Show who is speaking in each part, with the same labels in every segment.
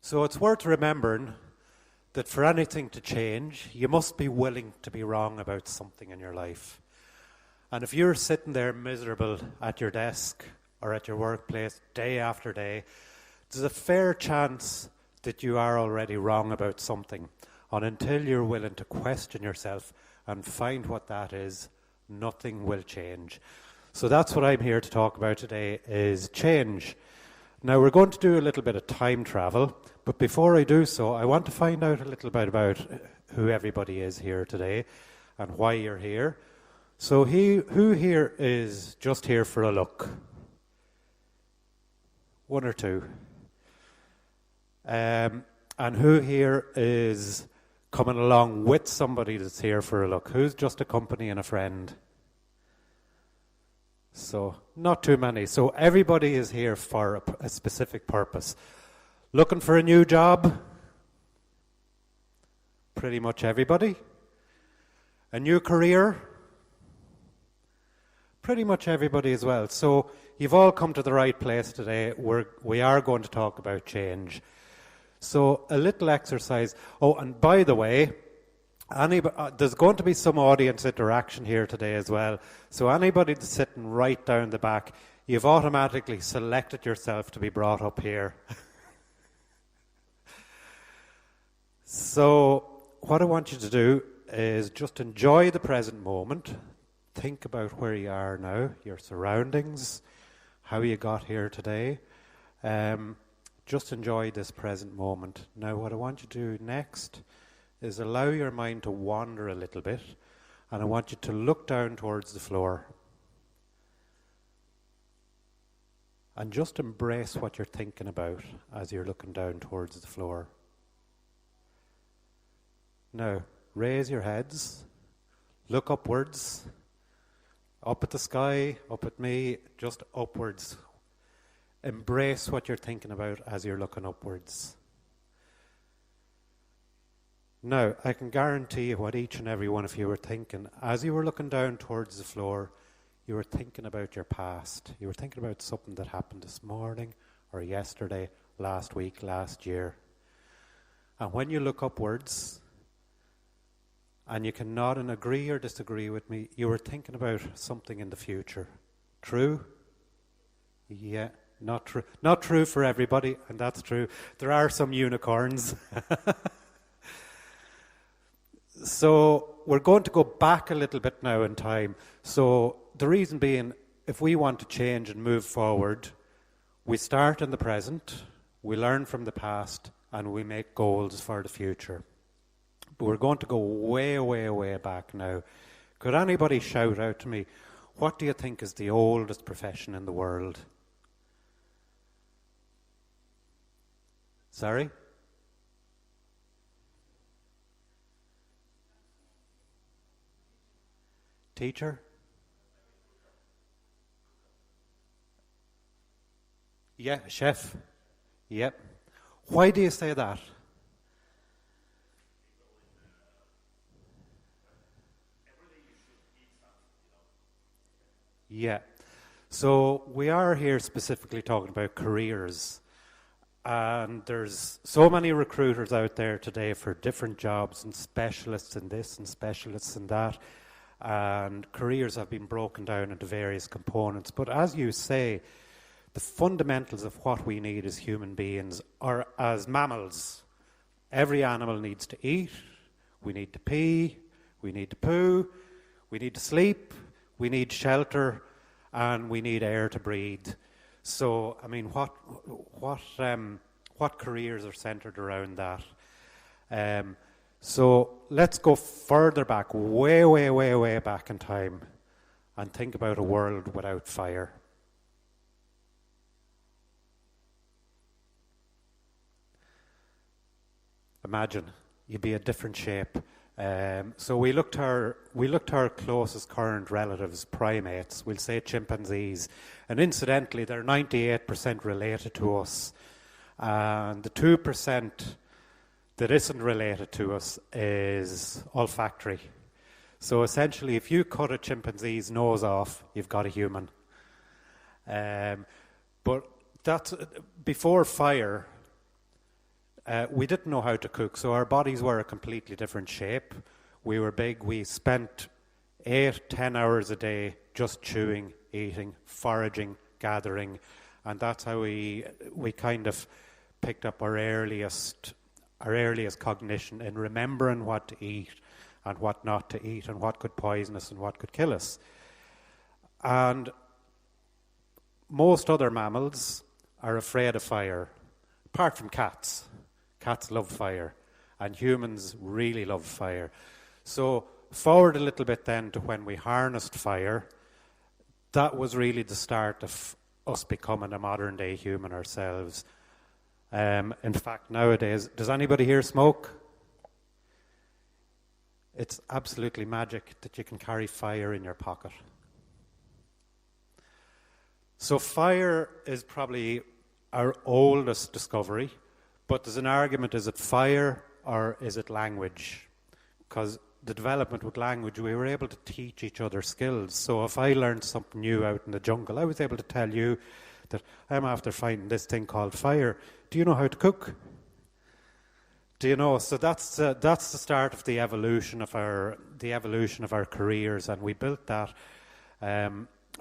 Speaker 1: So it's worth remembering that for anything to change, you must be willing to be wrong about something in your life. And if you're sitting there miserable at your desk or at your workplace day after day, there's a fair chance that you are already wrong about something. And until you're willing to question yourself and find what that is, nothing will change. So that's what I'm here to talk about today, is change. Now, we're going to do a little bit of time travel, but before I do so, I want to find out a little bit about who everybody is here today and why you're here. So who here is just here for a look? One or two. And who here is coming along with somebody that's here for a look? Who's just a company and a friend? So, not too many. So, everybody is here for a specific purpose. Looking for a new job? Pretty much everybody. A new career? Pretty much everybody as well. So, you've all come to the right place today. We are going to talk about change. So, a little exercise. Oh, and by the way, there's going to be some audience interaction here today as well. So anybody that's sitting right down the back, you've automatically selected yourself to be brought up here. So what I want you to do is just enjoy the present moment. Think about where you are now, your surroundings, how you got here today. Just enjoy this present moment. Now what I want you to do next is allow your mind to wander a little bit, and I want you to look down towards the floor and just embrace what you're thinking about as you're looking down towards the floor. Now, raise your heads, look upwards, up at the sky, up at me, just upwards. Embrace what you're thinking about as you're looking upwards. Now, I can guarantee you what each and every one of you were thinking. As you were looking down towards the floor, you were thinking about your past. You were thinking about something that happened this morning or yesterday, last week, last year. And when you look upwards, and you can nod and agree or disagree with me, you were thinking about something in the future. True? Yeah, not true. Not true for everybody, and that's true. There are some unicorns. So we're going to go back a little bit now in time. So the reason being, if we want to change and move forward, we start in the present, we learn from the past, and we make goals for the future. But we're going to go way, way, way back now. Could anybody shout out to me, what do you think is the oldest profession in the world? Sorry? Teacher? Yeah, chef. Yep. Why do you say that? Yeah. So we are here specifically talking about careers. And there's so many recruiters out there today for different jobs and specialists in this and specialists in that. And careers have been broken down into various components. But as you say, the fundamentals of what we need as human beings are as mammals. Every animal needs to eat, we need to pee, we need to poo, we need to sleep, we need shelter, and we need air to breathe. So, I mean, what careers are centred around that? So let's go further back, way, way, way, way back in time, and think about a world without fire. Imagine you'd be a different shape. So we looked to our closest current relatives, primates. We'll say chimpanzees, and incidentally, they're 98% related to us, and the 2% that isn't related to us is olfactory. So essentially, if you cut a chimpanzee's nose off, you've got a human. But that's before fire. we didn't know how to cook, so our bodies were a completely different shape. We were big. We spent 8-10 hours a day just chewing, eating, foraging, gathering, and that's how we kind of picked up our earliest cognition in remembering what to eat and what not to eat and what could poison us and what could kill us. And most other mammals are afraid of fire, apart from cats. Cats love fire, and humans really love fire. So forward a little bit then to when we harnessed fire. That was really the start of us becoming a modern day human ourselves. In fact, nowadays, does anybody here smoke? It's absolutely magic that you can carry fire in your pocket. So fire is probably our oldest discovery, but there's an argument, is it fire or is it language? Because the development with language, we were able to teach each other skills. So if I learned something new out in the jungle, I was able to tell you that I'm after finding this thing called fire. Do you know how to cook? Do you know? So that's the start of the evolution of our careers, and we built that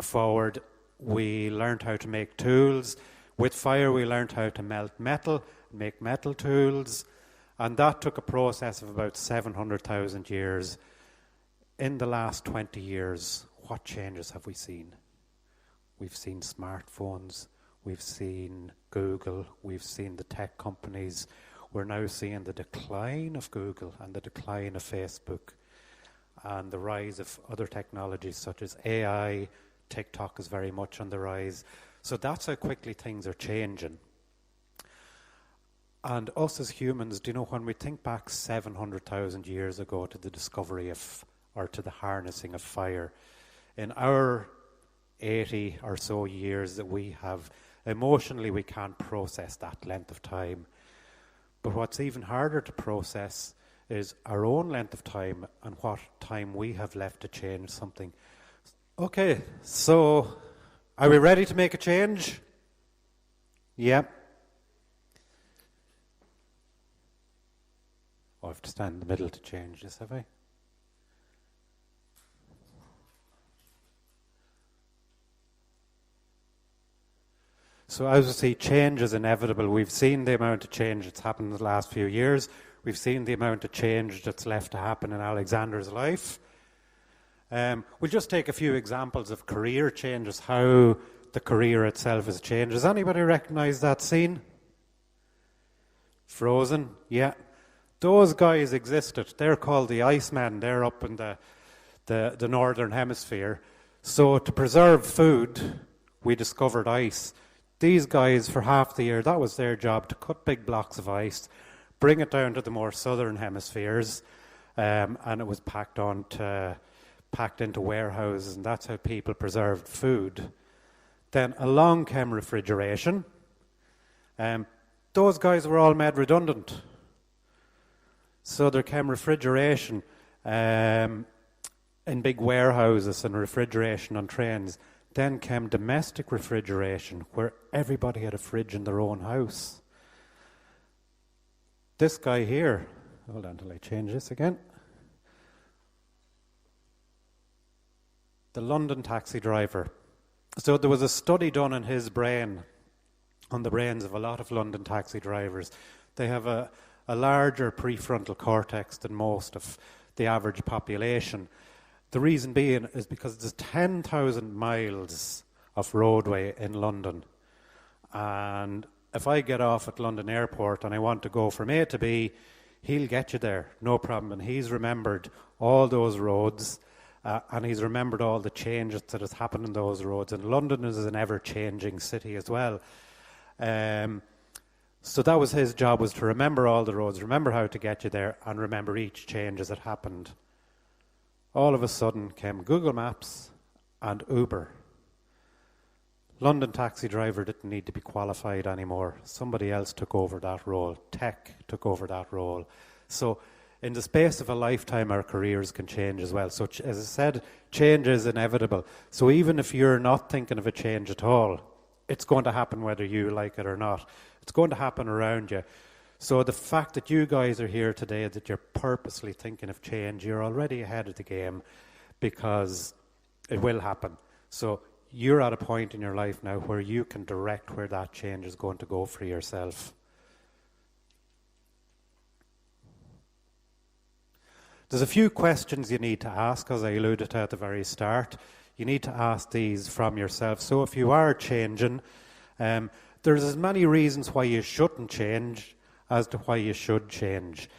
Speaker 1: forward. We learned how to make tools. With fire, we learned how to melt metal, make metal tools, and that took a process of about 700,000 years. In the last 20 years, what changes have we seen? We've seen smartphones, we've seen Google, we've seen the tech companies. We're now seeing the decline of Google and the decline of Facebook and the rise of other technologies such as AI. TikTok is very much on the rise. So that's how quickly things are changing. And us as humans, do you know, when we think back 700,000 years ago to the discovery of, or to the harnessing of fire, in our 80 or so years that we have, emotionally we can't process that length of time. But what's even harder to process is our own length of time and what time we have left to change something. Okay, so are we ready to make a change? Yeah. Oh, I have to stand in the middle to change this, have I? So as we see, change is inevitable. We've seen the amount of change that's happened in the last few years. We've seen the amount of change that's left to happen in Alexander's life. We'll just take a few examples of career changes, how the career itself has changed. Does anybody recognize that scene? Frozen? Yeah. Those guys existed. They're called the Icemen. They're up in the northern hemisphere. So to preserve food, we discovered ice. These guys, for half the year, that was their job, to cut big blocks of ice, bring it down to the more southern hemispheres, and it was packed into warehouses, and that's how people preserved food. Then along came refrigeration. Those guys were all made redundant. So there came refrigeration in big warehouses and refrigeration on trains. Then came domestic refrigeration, where everybody had a fridge in their own house. This guy here, hold on till I change this again. The London taxi driver. So there was a study done on his brain, on the brains of a lot of London taxi drivers. They have a larger prefrontal cortex than most of the average population. The reason being is because there's 10,000 miles of roadway in London. And if I get off at London Airport and I want to go from A to B, he'll get you there, no problem. And he's remembered all those roads, and he's remembered all the changes that has happened in those roads. And London is an ever-changing city as well. So that was his job, was to remember all the roads, remember how to get you there, and remember each change as it happened. All of a sudden came Google Maps and Uber. London taxi driver didn't need to be qualified anymore. Somebody else took over that role. Tech took over that role. So in the space of a lifetime, our careers can change as well. So as I said, change is inevitable. So even if you're not thinking of a change at all, it's going to happen whether you like it or not. It's going to happen around you. So the fact that you guys are here today, that you're purposely thinking of change, you're already ahead of the game, because it will happen. So you're at a point in your life now where you can direct where that change is going to go for yourself. There's a few questions you need to ask, as I alluded to at the very start. You need to ask these from yourself. So if you are changing, there's as many reasons why you shouldn't change as to why you should change.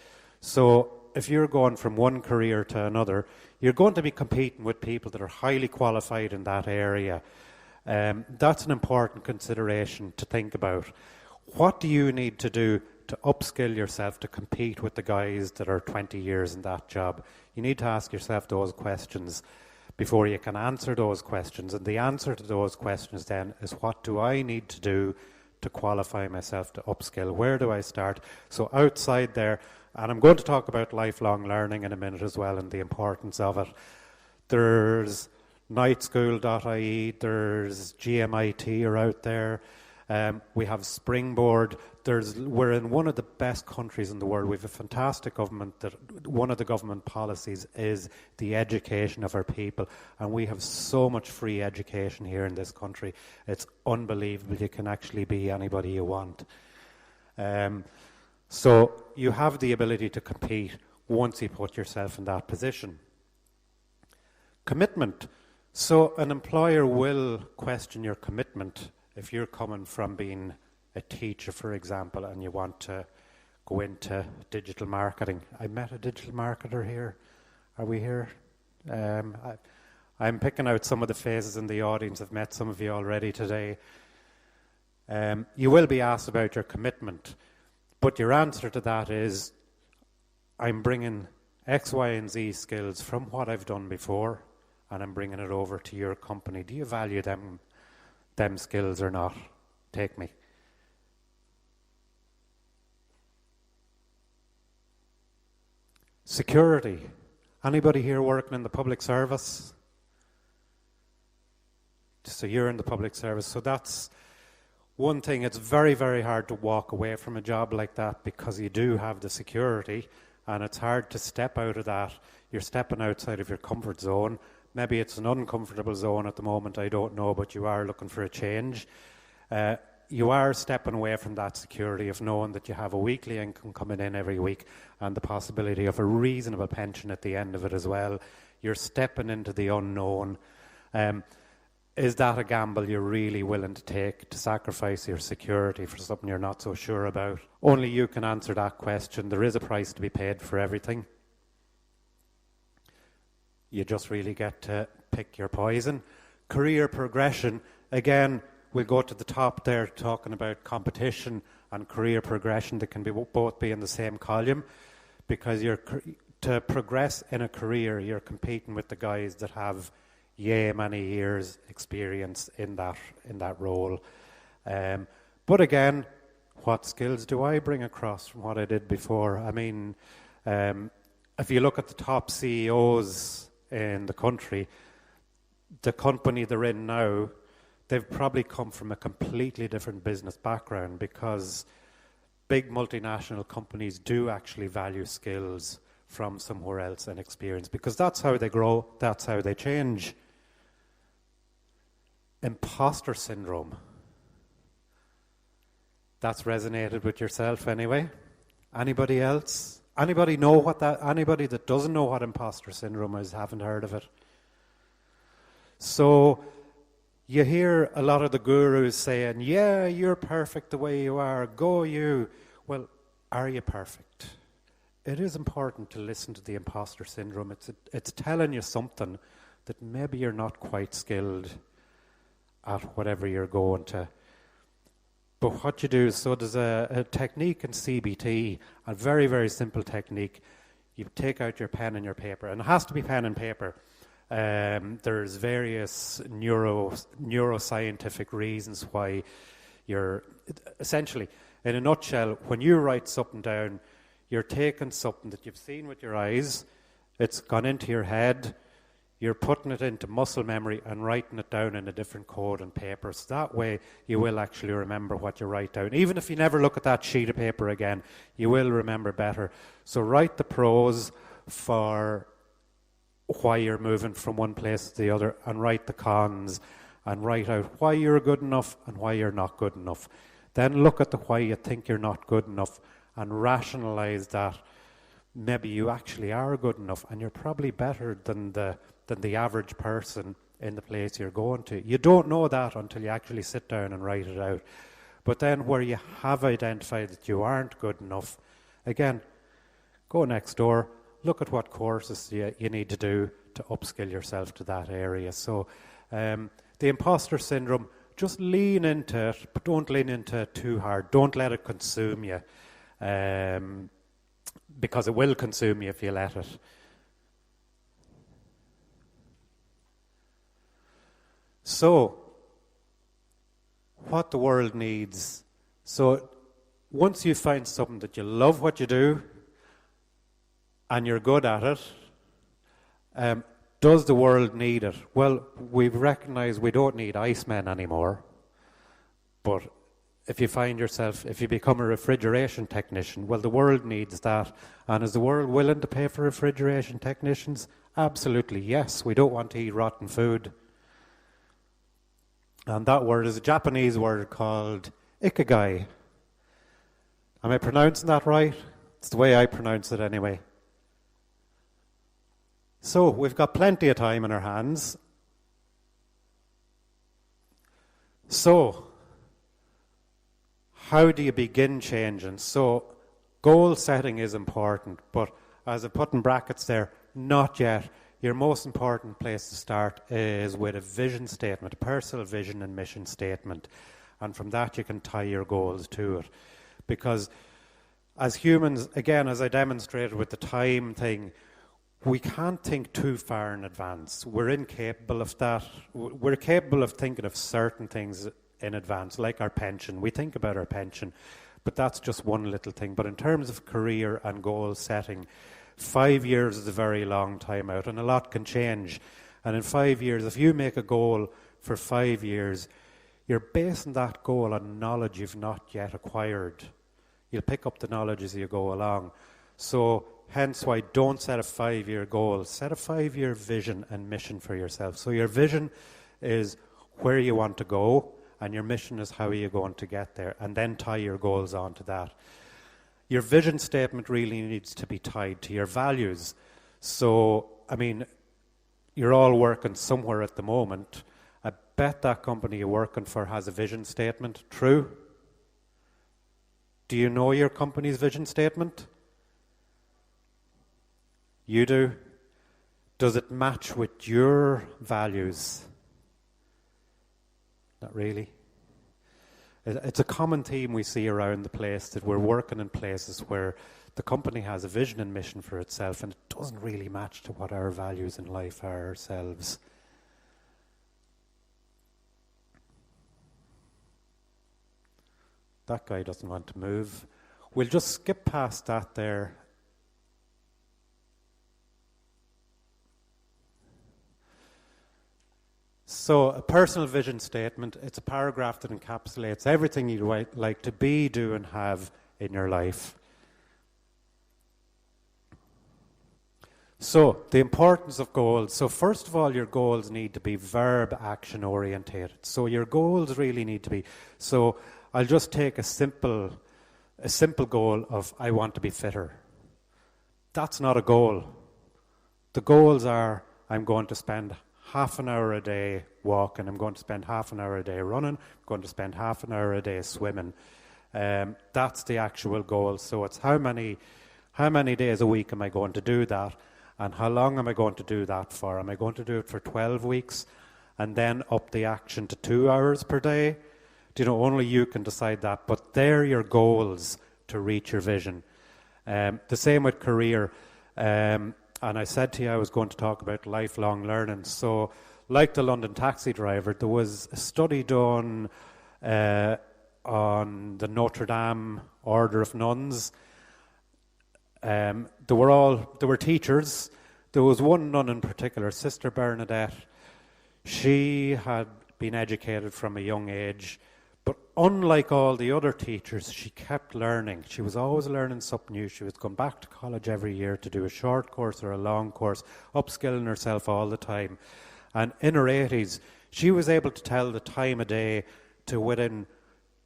Speaker 1: So if you're going from one career to another, you're going to be competing with people that are highly qualified in that area. That's an important consideration to think about. What do you need to do to upskill yourself to compete with the guys that are 20 years in that job? You need to ask yourself those questions before you can answer those questions. And the answer to those questions then is, what do I need to do to qualify myself to upskill? Where do I start? So outside there, and I'm going to talk about lifelong learning in a minute as well and the importance of it. There's nightschool.ie, there's GMIT are out there. We have Springboard. We're in one of the best countries in the world. We have a fantastic government. That one of the government policies is the education of our people, and we have so much free education here in this country. It's unbelievable. You can actually be anybody you want. So you have the ability to compete once you put yourself in that position. Commitment. So an employer will question your commitment if you're coming from being a teacher, for example, and you want to go into digital marketing. I met a digital marketer here. Are we here? I'm picking out some of the faces in the audience. I've met some of you already today. You will be asked about your commitment, but your answer to that is, I'm bringing X, Y, and Z skills from what I've done before, and I'm bringing it over to your company. Do you value them skills or not? Take me. Security. Anybody here working in the public service? So you're in the public service. So that's one thing. It's very, very hard to walk away from a job like that because you do have the security, and it's hard to step out of that. You're stepping outside of your comfort zone. Maybe it's an uncomfortable zone at the moment, I don't know, but you are looking for a change. You are stepping away from that security of knowing that you have a weekly income coming in every week and the possibility of a reasonable pension at the end of it as well. You're stepping into the unknown. Is that a gamble you're really willing to take, to sacrifice your security for something you're not so sure about? Only you can answer that question. There is a price to be paid for everything. You just really get to pick your poison. Career progression, again, we'll go to the top there talking about competition and career progression. That can be both be in the same column, because to progress in a career, you're competing with the guys that have many years experience in that role. But again, what skills do I bring across from what I did before? I mean, if you look at the top CEOs in the country, the company they're in now, they've probably come from a completely different business background, because big multinational companies do actually value skills from somewhere else and experience, because that's how they grow, that's how they change. Imposter syndrome. That's resonated with yourself anyway? Anybody else? Anybody that doesn't know what imposter syndrome is, haven't heard of it? So you hear a lot of the gurus saying, yeah, you're perfect the way you are, go you. Well, are you perfect? It is important to listen to the imposter syndrome. It's telling you something that maybe you're not quite skilled at whatever you're going to. But what you do, so there's a technique in CBT, a very, very simple technique. You take out your pen and your paper, and it has to be pen and paper. There's various neuroscientific reasons why you're... Essentially, in a nutshell, when you write something down, you're taking something that you've seen with your eyes, it's gone into your head, you're putting it into muscle memory and writing it down in a different code on paper. So that way you will actually remember what you write down. Even if you never look at that sheet of paper again, you will remember better. So write the pros for why you're moving from one place to the other, and write the cons, and write out why you're good enough and why you're not good enough. Then look at the why you think you're not good enough and rationalize that maybe you actually are good enough and you're probably better than the average person in the place you're going to. You don't know that until you actually sit down and write it out. But then where you have identified that you aren't good enough, again, go next door, look at what courses you need to do to upskill yourself to that area. So the imposter syndrome, just lean into it, but don't lean into it too hard. Don't let it consume you, because it will consume you if you let it. So, what the world needs. So, once you find something that you love what you do, and you're good at it, does the world need it? Well, we've recognized we don't need icemen anymore. But if you find yourself, if you become a refrigeration technician, well, the world needs that. And is the world willing to pay for refrigeration technicians? Absolutely, yes. We don't want to eat rotten food. And that word is a Japanese word called ikigai. Am I pronouncing that right? It's the way I pronounce it anyway. So, we've got plenty of time in our hands. So, how do you begin changing? So, goal setting is important, but as I put in brackets there, not yet. Your most important place to start is with a vision statement, a personal vision and mission statement. And from that you can tie your goals to it. Because as humans, again, as I demonstrated with the time thing, we can't think too far in advance. We're incapable of that. We're capable of thinking of certain things in advance, like our pension. We think about our pension, but that's just one little thing. But in terms of career and goal setting, 5 years is a very long time out, and a lot can change. And in 5 years, if you make a goal for 5 years, you're basing that goal on knowledge you've not yet acquired. You'll pick up the knowledge as you go along. So hence why don't set a 5-year goal. Set a 5-year vision and mission for yourself. So your vision is where you want to go, and your mission is how you're going to get there, and then tie your goals onto that. Your vision statement really needs to be tied to your values. So, I mean, you're all working somewhere at the moment. I bet that company you're working for has a vision statement. True? Do you know your company's vision statement? You do? Does it match with your values? Not really. It's a common theme we see around the place, that we're working in places where the company has a vision and mission for itself, and it doesn't really match to what our values in life are ourselves. That guy doesn't want to move. We'll just skip past that there. So a personal vision statement, it's a paragraph that encapsulates everything you'd like to be, do, and have in your life. So the importance of goals. So first of all, your goals need to be verb action orientated. So your goals really need to be. So I'll just take a simple goal of I want to be fitter. That's not a goal. The goals are I'm going to spend half an hour a day walking, I'm going to spend half an hour a day running, I'm going to spend half an hour a day swimming. That's the actual goal. So it's how many days a week am I going to do that, and how long am I going to do that for? Am I going to do it for 12 weeks and then up the action to 2 hours per day? Do you know, only you can decide that, but they're your goals to reach your vision. The same with career. And I said to you I was going to talk about lifelong learning. So, like the London taxi driver, there was a study done on the Notre Dame Order of Nuns. They were teachers. There was one nun in particular, Sister Bernadette. She had been educated from a young age, but unlike all the other teachers, she kept learning. She was always learning something new. She was going back to college every year to do a short course or a long course, upskilling herself all the time. And in her 80s, she was able to tell the time of day to within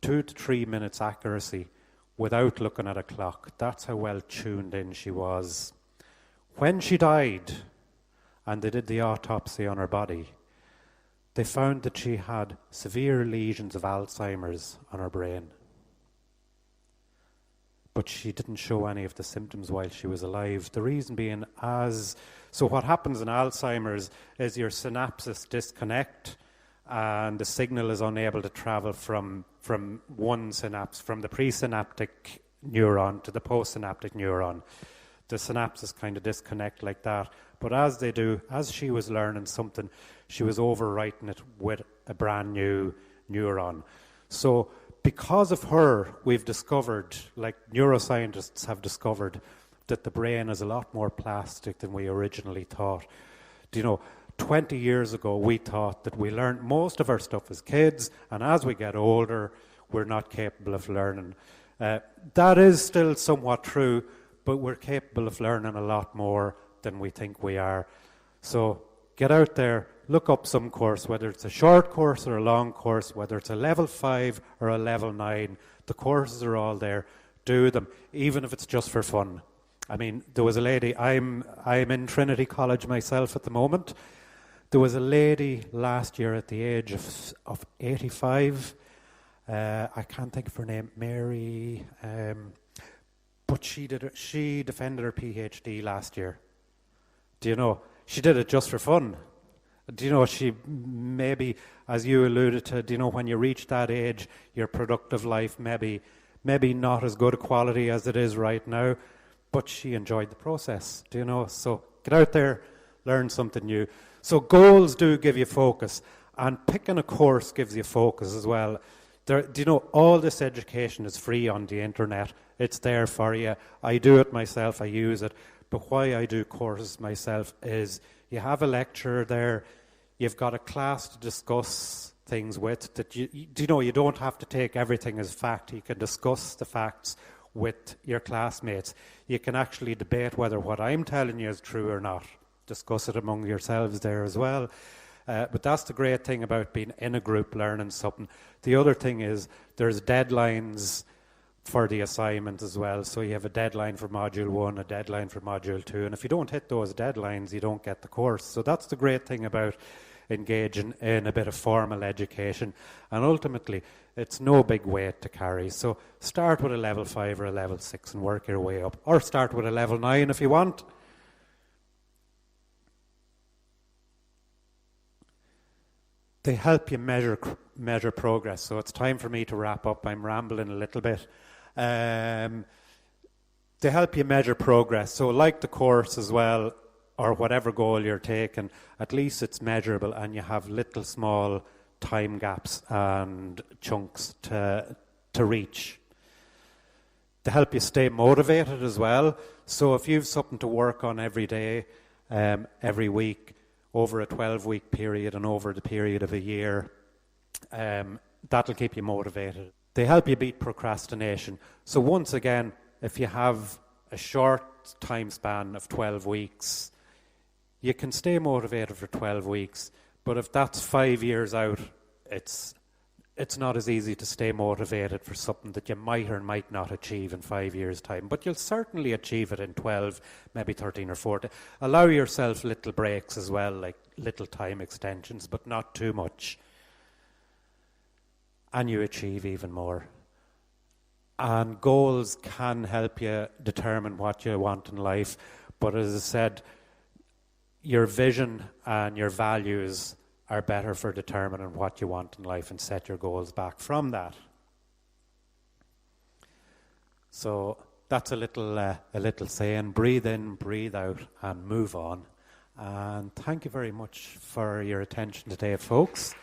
Speaker 1: 2 to 3 minutes accuracy without looking at a clock. That's how well tuned in she was. When she died, and they did the autopsy on her body, they found that she had severe lesions of Alzheimer's on her brain. But she didn't show any of the symptoms while she was alive. The reason being, so what happens in Alzheimer's is your synapses disconnect and the signal is unable to travel from one synapse, from the presynaptic neuron to the postsynaptic neuron. The synapses kind of disconnect like that. But as they do, as she was learning something, she was overwriting it with a brand new neuron. So because of her, we've discovered, like neuroscientists have discovered, that the brain is a lot more plastic than we originally thought. 20 years ago, we thought that we learned most of our stuff as kids, and as we get older, we're not capable of learning. That is still somewhat true, but we're capable of learning a lot more than we think we are. So get out there, look up some course, whether it's a short course or a long course, whether it's a level 5 or a level 9. The courses are all there. Do them, even if it's just for fun. I mean, there was a lady, I'm in Trinity College myself at the moment. There was a lady last year at the age of 85. I can't think of her name, Mary. But she defended her PhD last year. She did it just for fun. She maybe, as you alluded to, when you reach that age, your productive life maybe not as good a quality as it is right now, but she enjoyed the process, So get out there, learn something new. So goals do give you focus, and picking a course gives you focus as well. All this education is free on the internet. It's there for you. I do it myself. I use it. But why I do courses myself is you have a lecturer there. You've got a class to discuss things with. That you don't have to take everything as fact. You can discuss the facts with your classmates. You can actually debate whether what I'm telling you is true or not. Discuss it among yourselves there as well. But that's the great thing about being in a group learning something. The other thing is there's deadlines for the assignment as well. So you have a deadline for Module 1, a deadline for Module 2. And if you don't hit those deadlines, you don't get the course. So that's the great thing about engaging in a bit of formal education. And ultimately, it's no big weight to carry. So start with a level 5 or a level 6 and work your way up. Or start with a level 9 if you want. They help you measure progress. So it's time for me to wrap up. I'm rambling a little bit. They help you measure progress. So like the course as well, or whatever goal you're taking, at least it's measurable and you have little small time gaps and chunks to reach. They help you stay motivated as well. So if you've something to work on every day, every week, over a 12-week period and over the period of a year, that'll keep you motivated. They help you beat procrastination. So once again, if you have a short time span of 12 weeks, you can stay motivated for 12 weeks. But if that's 5 years out, it's not as easy to stay motivated for something that you might or might not achieve in 5 years' time. But you'll certainly achieve it in 12, maybe 13 or 14. Allow yourself little breaks as well, like little time extensions, but not too much. And you achieve even more. And goals can help you determine what you want in life. But as I said, your vision and your values are better for determining what you want in life and set your goals back from that. So that's a little saying, breathe in, breathe out, and move on. And thank you very much for your attention today, folks.